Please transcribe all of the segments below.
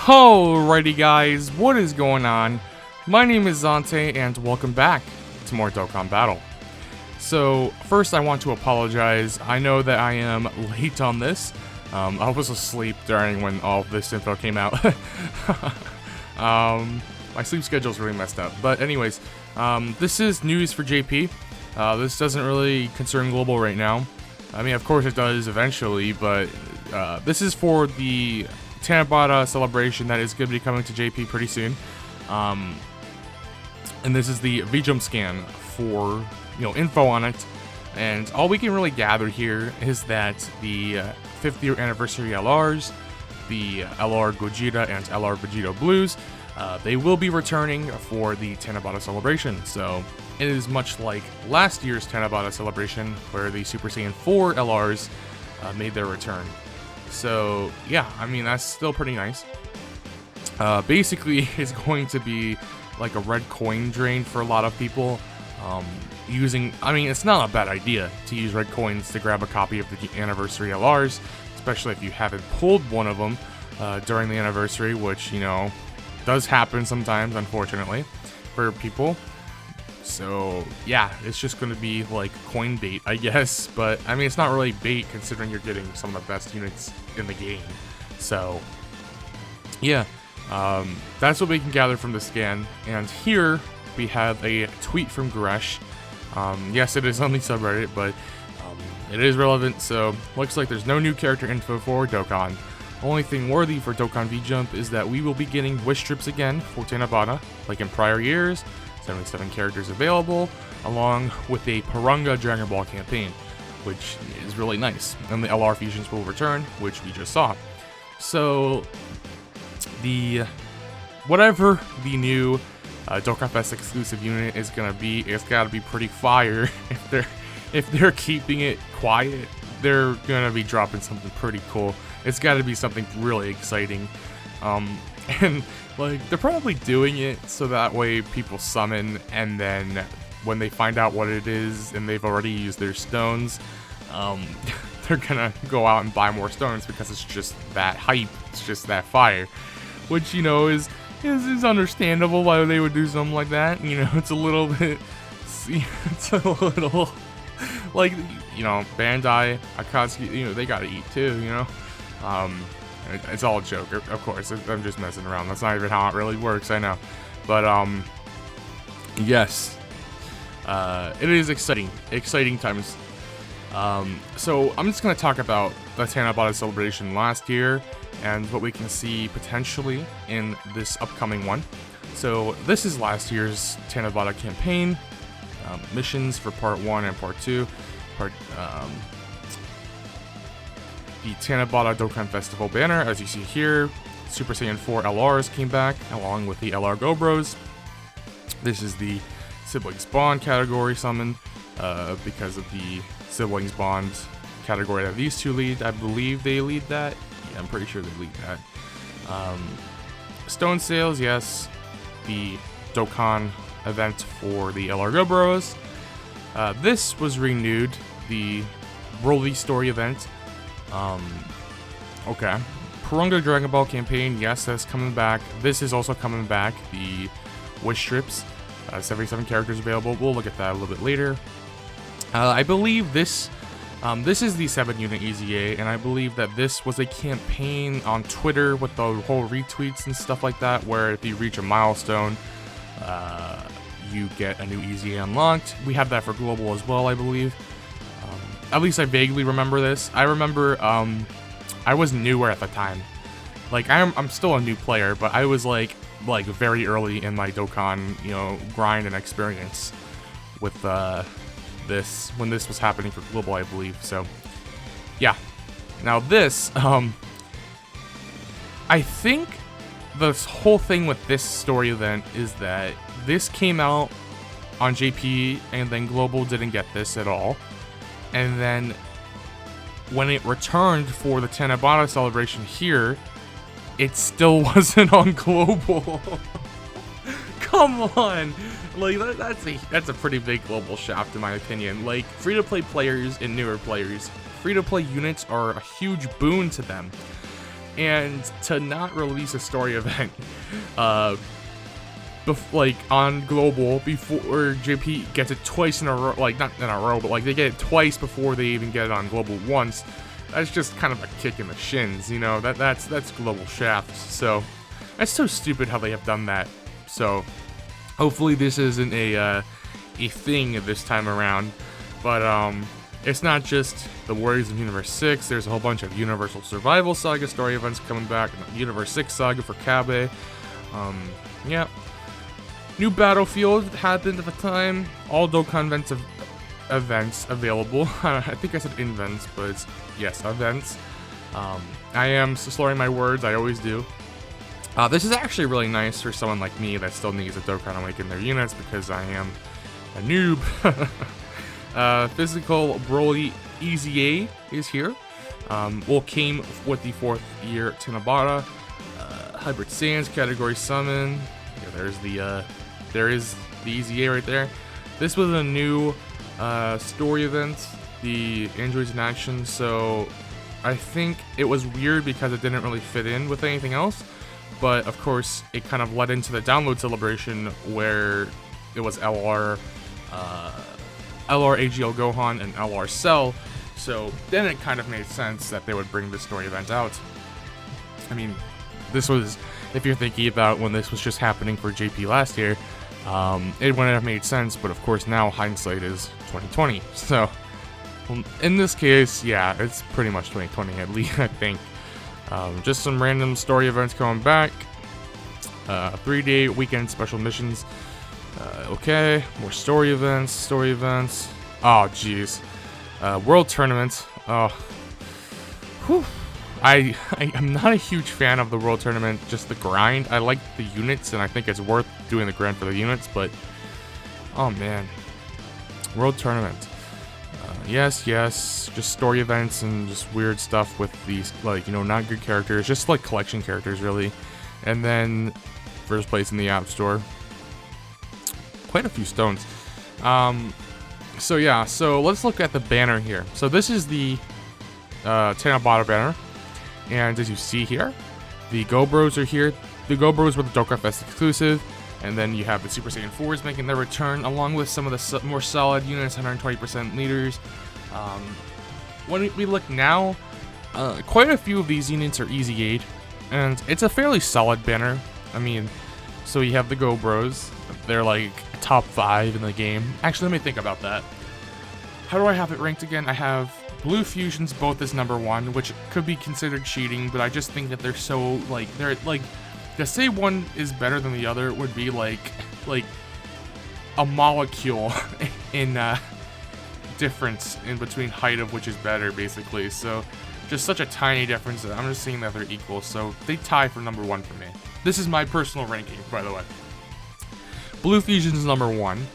Alrighty guys, what is going on? My name is Zante and welcome back to more Dokkan Battle. So first I want to apologize. I know that I am late on this. I was asleep during when all this info came out. My sleep schedule is really messed up. But anyways, this is news for JP. This doesn't really concern Global right now. I mean, of course it does eventually, but this is for the Tanabata celebration that is going to be coming to JP pretty soon. And this is the VJump Scan for, info on it. And all we can really gather here is that the 5th year anniversary LRs, the LR Gogeta and LR Vegito Blues, they will be returning for the Tanabata celebration. So it is much like last year's Tanabata celebration where the Super Saiyan 4 LRs made their return. So yeah, I mean, that's still pretty nice. Basically, it's going to be like a red coin drain for a lot of people. It's not a bad idea to use red coins to grab a copy of the anniversary LRs, especially if you haven't pulled one of them during the anniversary, which, does happen sometimes, unfortunately, for people. So yeah, it's just going to be like coin bait, I guess, but I mean, it's not really bait considering you're getting some of the best units in the game. So yeah, that's what we can gather from the scan. And here we have a tweet from Gresh. Yes, it is on the subreddit, but it is relevant. So looks like there's no new character info for Dokkan. Only thing worthy for Dokkan VJump is that we will be getting wish strips again for Tanabata, like in prior years. 77 characters available, along with a Porunga Dragon Ball campaign, which is really nice. And the LR fusions will return, which we just saw. So, whatever the new Dokkan Fest exclusive unit is gonna be, it's gotta be pretty fire. If they're keeping it quiet, they're gonna be dropping something pretty cool. It's gotta be something really exciting. And like, they're probably doing it so that way people summon, and then when they find out what it is and they've already used their stones, they're gonna go out and buy more stones because it's just that hype, it's just that fire, which, is understandable why they would do something like that. It's a little bit, it's a little, like, Bandai, Akatsuki, they gotta eat too, It's all a joke, of course. I'm just messing around. That's not even how it really works, I know. But, yes. It is exciting. Exciting times. So, I'm just going to talk about the Tanabata celebration last year and what we can see potentially in this upcoming one. So, this is last year's Tanabata campaign. Missions for Part 1 and Part 2. The Tanabata Dokkan Festival banner, as you see here. Super Saiyan 4 LRs came back, along with the LR Gobros. This is the Siblings Bond category summon, because of the Siblings Bond category that these two lead. I believe they lead that. Yeah, I'm pretty sure they lead that. Stone sales, yes. The Dokkan event for the LR Gobros. This was renewed, the Broly story event. Okay. Porunga Dragon Ball campaign, yes, that's coming back. This is also coming back, the wish strips. 77 characters available. We'll look at that a little bit later. I believe this is the 7-unit EZA, and I believe that this was a campaign on Twitter with the whole retweets and stuff like that, where if you reach a milestone, you get a new EZA unlocked. We have that for Global as well, I believe. At least I vaguely remember this. I remember, I was newer at the time. Like, I'm still a new player, but I was like very early in my Dokkan, grind and experience with this, when this was happening for Global, I believe. So, yeah. Now this, I think the whole thing with this story event is that this came out on JP, and then Global didn't get this at all. And then when it returned for the Tanabata celebration here, it still wasn't on Global. Come on, like that's a pretty big Global shaft in my opinion. Like, free-to-play players and newer players, free-to-play units are a huge boon to them. And to not release a story event, like on global before JP gets it twice in a row, like not in a row, but like they get it twice before they even get it on global once. That's just kind of a kick in the shins, you know. That's global shafts. So that's so stupid how they have done that. So hopefully this isn't a thing this time around. But it's not just the Warriors of Universe 6. There's a whole bunch of Universal Survival Saga story events coming back. Universe 6 Saga for Kabe. Yeah. New Battlefield happened at the time. All Dokkan events available. I think I said invents, but it's, yes, events. I am slurring my words. I always do. This is actually really nice for someone like me that still needs a Dokkan Awake in their units because I am a noob. Physical Broly Easy A is here. Came with the 4th year Tanabata. Hybrid Sands category summon. Yeah, there is the Easy A right there. This was a new story event, the Androids in Action, so I think it was weird because it didn't really fit in with anything else, but of course it kind of led into the download celebration where it was LR AGL Gohan and LR Cell, so then it kind of made sense that they would bring this story event out. I mean, this was, if you're thinking about when this was just happening for JP last year, it wouldn't have made sense, but of course now hindsight is 2020. So in this case, yeah, it's pretty much 2020 at least, I think. Just some random story events coming back. 3-day weekend special missions. Okay, more story events. Oh, jeez. World tournament. Oh. Whew. I'm not a huge fan of the World Tournament, just the grind. I like the units, and I think it's worth doing the grind for the units, but... oh, man. World Tournament. Yes, just story events and just weird stuff with these, like, you know, not good characters. Just, like, collection characters, really. And then, first place in the App Store. Quite a few stones. So, yeah, so let's look at the banner here. So, this is the Tanabata Banner. And as you see here, the Go Bros are here. The Go Bros were the Dokkan Fest exclusive. And then you have the Super Saiyan 4s making their return, along with some of the more solid units, 120% leaders. When we look now, quite a few of these units are Easy Aid. And it's a fairly solid banner. I mean, so you have the Go Bros. They're like top 5 in the game. Actually, let me think about that. How do I have it ranked again? I have Blue Fusions both as number 1, which could be considered cheating, but I just think that they're so, like, they're, like, to say one is better than the other would be, like a molecule in, difference in between height of which is better, basically, so just such a tiny difference that I'm just seeing that they're equal, so they tie for number 1 for me. This is my personal ranking, by the way. Blue Fusion is number 1.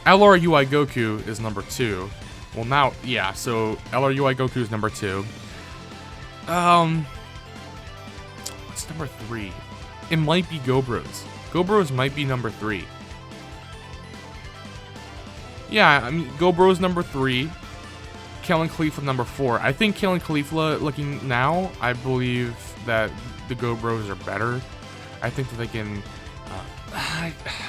LR UI Goku is number 2. Well, now, yeah, so LR UI Goku is number 2. What's number 3? It might be Go Bros. Go Bros might be number 3. Yeah, I mean, Go Bros number 3. Kalen Khalifa number 4. I think Kalen Khalifa, looking now, I believe that the Go Bros are better. I think that they can...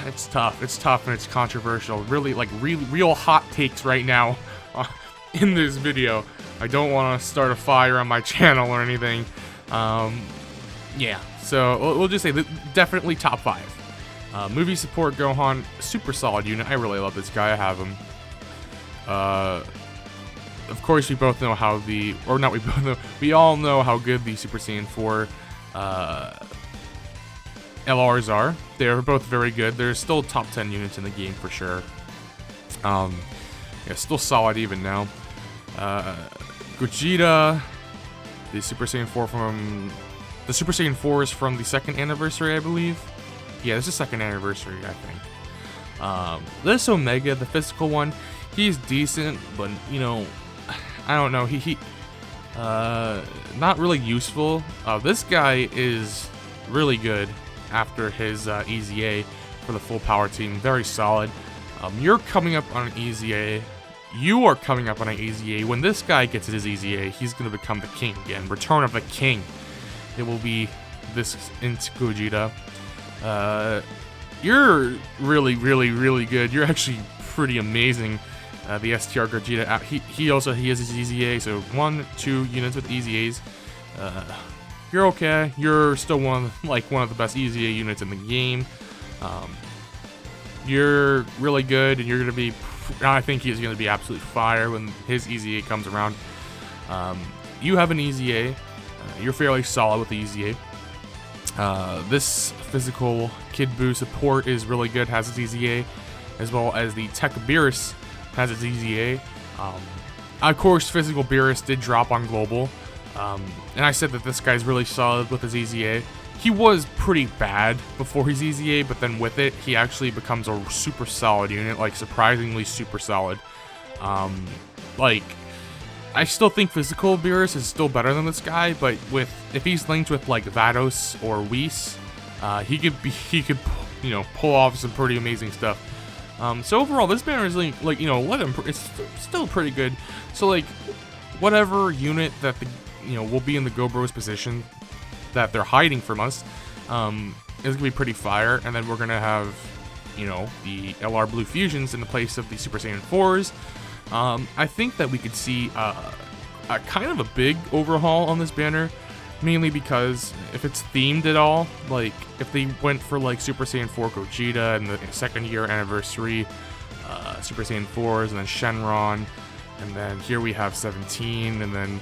it's tough. It's tough and it's controversial. Really, like, real hot takes right now in this video. I don't want to start a fire on my channel or anything. Yeah, so we'll just say that definitely top 5. Movie support Gohan, super solid unit. I really love this guy. I have him. Of course, we both know how the, or not we both know, we all know how good the Super Saiyan 4 LRs are. They're both very good. They're still top 10 units in the game for sure. Yeah, still solid even now. Gogeta, the Super Saiyan 4 from... The Super Saiyan 4 is from the 2nd anniversary, I believe. Yeah, this is 2nd anniversary, I think. This Omega, the physical one, he's decent, but, you know, I don't know. Not really useful. This guy is really good after his Easy A for the full power team. Very solid. You're coming up on an Easy A. You are coming up on an Easy A. When this guy gets his Easy A, he's going to become the king again. Return of the King. it will be this into Gogeta. You're really, really, really good. You're actually pretty amazing. The STR Gogeta, he has his EZA, so 1-2 units with EZAs. You're okay. You're still one of the best EZA units in the game. You're really good, and you're gonna be. I think he's gonna be absolute fire when his EZA comes around. You have an EZA. You're fairly solid with the EZA. This physical Kid Buu support is really good. Has its EZA, as well as the Tech Beerus has its EZA. Of course, physical Beerus did drop on global. And I said that this guy's really solid with his EZA. He was pretty bad before his EZA, but then with it, he actually becomes a super solid unit, like surprisingly super solid. I still think physical Beerus is still better than this guy, but if he's linked with like Vados or Whis, he could pull off some pretty amazing stuff. So overall, this banner is it's still pretty good. So like, whatever unit that will be in the Go Bros position that they're hiding from us, is gonna be pretty fire. And then we're gonna have, the LR Blue Fusions in the place of the Super Saiyan 4s. I think that we could see a kind of a big overhaul on this banner, mainly because if it's themed at all, like if they went for like Super Saiyan 4 Gogeta and the second year anniversary Super Saiyan 4s, and then Shenron, and then here we have 17, and then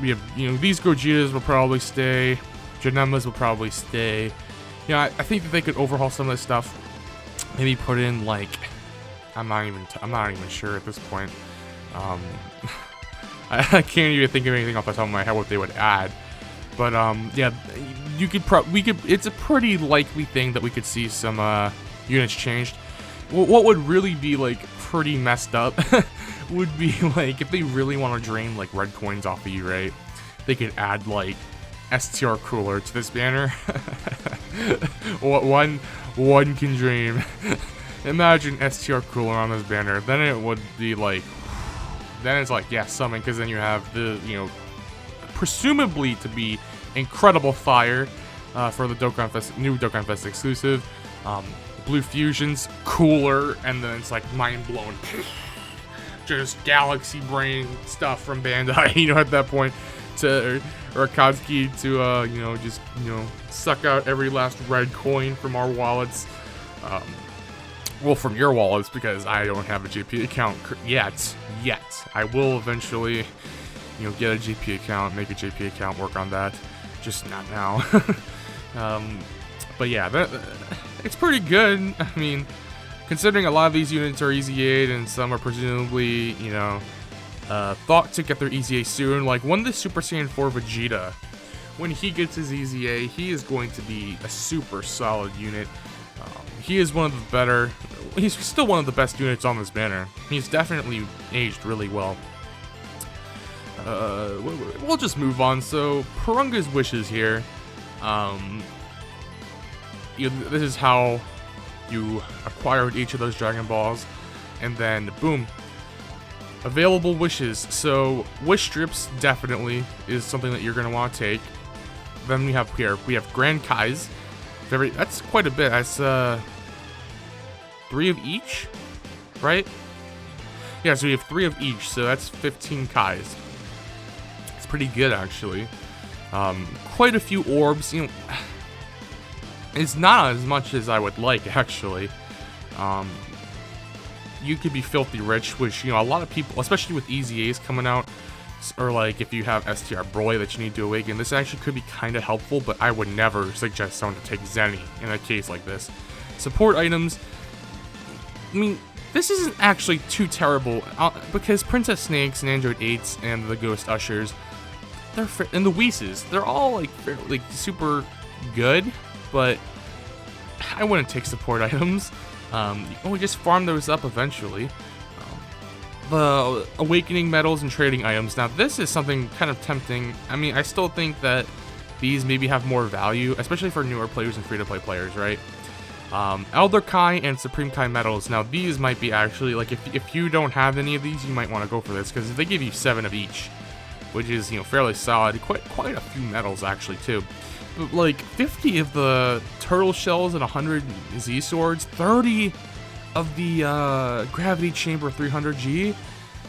we have, these Gogetas will probably stay, Janemas will probably stay. I think that they could overhaul some of this stuff. Maybe put in like, I'm not even sure at this point. I can't even think of anything off the top of my head what they would add. But yeah, it's a pretty likely thing that we could see some units changed. What would really be like pretty messed up would be like if they really want to drain like red coins off of you, right? They could add like STR Cooler to this banner. One can dream. Imagine STR Cooler on this banner. Then it would be like, then it's like, yeah, summon, because then you have the, presumably to be incredible fire for the new Dokkan Fest exclusive. Blue Fusions, Cooler, and then it's like mind-blowing. Just galaxy brain stuff from Bandai, at that point, to or Akatsuki to just suck out every last red coin from our wallets. Well, from your wallets, because I don't have a JP account yet. I will eventually, get a JP account, make a JP account, work on that. Just not now. But yeah, it's pretty good. I mean, considering a lot of these units are EZA'd and some are presumably, thought to get their EZA soon. Like, when the Super Saiyan 4 Vegeta, when he gets his EZA, he is going to be a super solid unit. He is one of the better, he's still one of the best units on this banner. He's definitely aged really well. We'll just move on. So, Porunga's Wishes here. This is how you acquired each of those Dragon Balls. And then, boom. Available wishes. So, wish strips definitely is something that you're going to want to take. Then we have Grand Kai's. That's quite a bit. That's 3 of each, right? Yeah, so we have 3 of each, so that's 15 Kais. It's pretty good, actually. Quite a few orbs. It's not as much as I would like, actually. You could be filthy rich, which, a lot of people, especially with EZAs coming out, or like if you have STR Broly that you need to awaken, this actually could be kind of helpful, but I would never suggest someone to take Zenny in a case like this. Support items, I mean, this isn't actually too terrible, because Princess Snakes and Android 8s and the Ghost Ushers, and the Whis, they're all like super good, but I wouldn't take support items. We just farm those up eventually. The Awakening Medals and Trading Items. Now, this is something kind of tempting. I mean, I still think that these maybe have more value, especially for newer players and free-to-play players, right? Elder Kai and Supreme Kai Medals. Now, these might be actually, like, if you don't have any of these, you might want to go for this, because they give you 7 of each. which is, you know, fairly solid. Quite a few medals actually too. But like 50 of the turtle shells and 100 Z swords, 30 of the gravity chamber 300G,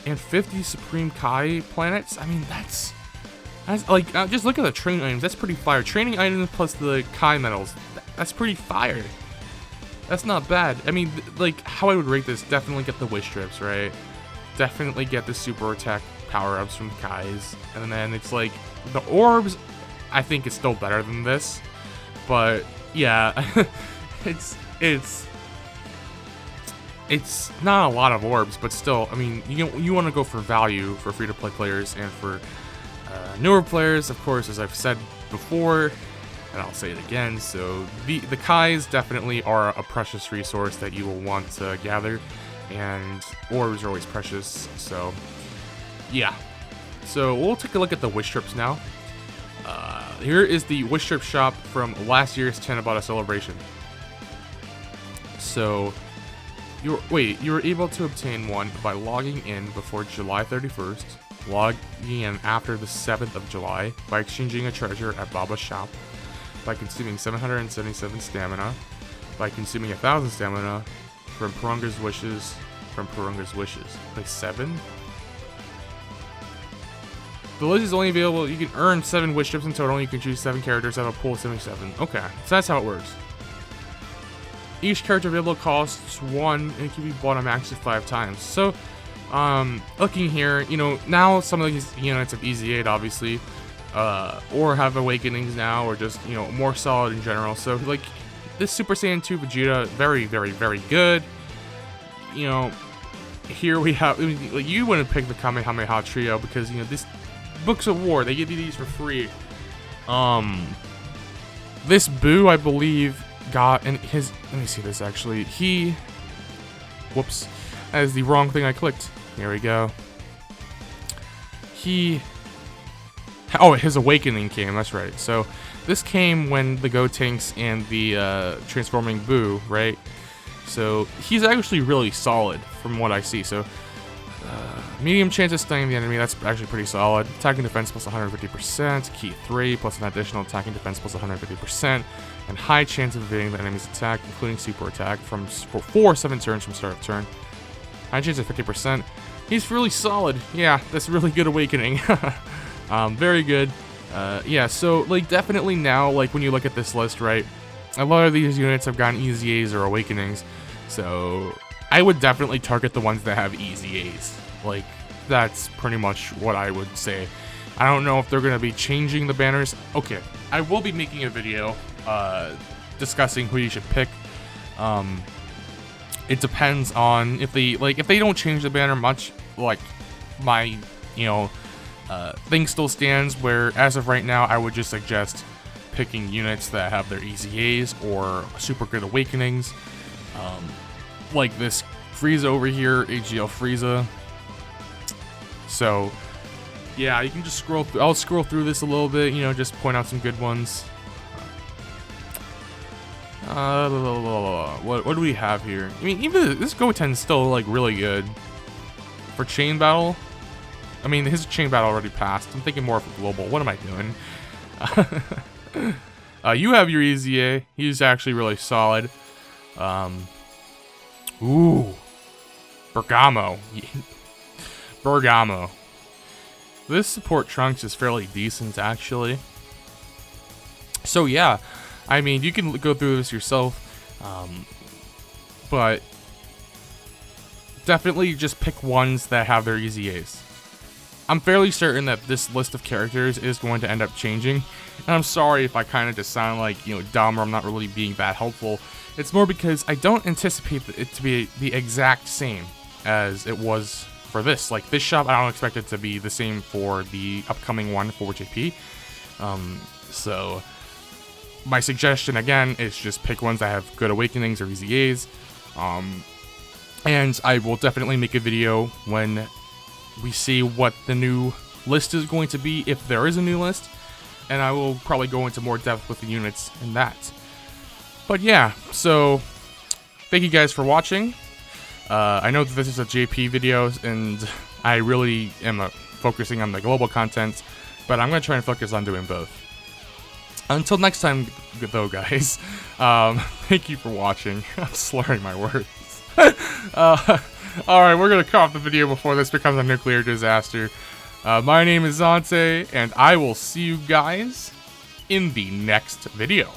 and 50 Supreme Kai planets. I mean, that's like, just look at the training items. That's pretty fire. Training items plus the Kai medals. That's pretty fire. That's not bad. I mean, like, how I would rate this, definitely get the wish strips, right? Definitely get the super attack power-ups from Kai's. And then it's like, the orbs, I think it's still better than this. But, yeah, it's not a lot of orbs, but still, I mean, you want to go for value for free-to-play players and for newer players, of course, as I've said before, and I'll say it again. So the Kais definitely are a precious resource that you will want to gather, and orbs are always precious. So yeah, so we'll take a look at the wish strips now. Here is the wish strip shop from last year's Tanabata celebration. So you were able to obtain one by logging in before July 31st, logging in after the 7th of July, by exchanging a treasure at Baba's shop, by consuming 777 stamina, by consuming 1,000 stamina from Porunga's Wishes, Like 7? The list is only available, you can earn 7 wish strips in total, and you can choose 7 characters out of a pool of 77. Okay, so that's how it works. Each character available costs 1 and can be bought a max of 5 times. So, looking here, you know, now some of these units have Easy 8, obviously, or have Awakenings now, or just, you know, more solid in general. So, like, this Super Saiyan 2 Vegeta, very, very, very good. You know, here we have, I mean, like, you wouldn't pick the Kamehameha Trio because, you know, this Books of War, they give you these for free. This Boo, I believe, got in his, let me see this actually, whoops, that is the wrong thing I clicked. Here we go. His Awakening came, that's right. So this came when the Gotenks and the transforming Boo, right? So he's actually really solid from what I see. So medium chance of stunning the enemy, that's actually pretty solid. Attacking defense plus 150%, key 3 plus an additional attacking defense plus 150%, and high chance of evading the enemy's attack, including super attack, for 7 turns from start of turn. High chance of 50%. He's really solid. Yeah, that's really good Awakening. Very good. Yeah, so, like, definitely now, like, when you look at this list, right, a lot of these units have gotten Easy A's or Awakenings, so I would definitely target the ones that have Easy A's. Like, that's pretty much what I would say. I don't know if they're going to be changing the banners. Okay, I will be making a video discussing who you should pick. It depends on if they don't change the banner much, like, my, you know, thing still stands where, as of right now, I would just suggest picking units that have their Easy A's or super good Awakenings. Like this Frieza over here, AGL Frieza. So, yeah, you can just scroll through. I'll scroll through this a little bit, you know, just point out some good ones. What do we have here? I mean, even this Goten's still, like, really good. For Chain Battle, I mean, his Chain Battle already passed. I'm thinking more for Global. What am I doing? You have your Easy A. He's actually really solid. Ooh. Bergamo. Bergamo. This support Trunks is fairly decent, actually. So, yeah. I mean, you can go through this yourself. But definitely just pick ones that have their Easy A's. I'm fairly certain that this list of characters is going to end up changing. And I'm sorry if I kind of just sound like, you know, dumb, or I'm not really being that helpful. It's more because I don't anticipate it to be the exact same as it was for this. Like, this shop, I don't expect it to be the same for the upcoming one for JP. So my suggestion, again, is just pick ones that have good Awakenings or Easy A's. And I will definitely make a video when we see what the new list is going to be, if there is a new list. And I will probably go into more depth with the units in that. But yeah, so thank you guys for watching. I know that this is a JP video, and I really am a focusing on the global content, but I'm going to try and focus on doing both. Until next time, though, guys, thank you for watching. I'm slurring my words. Alright, we're going to cut off the video before this becomes a nuclear disaster. My name is Zante, and I will see you guys in the next video.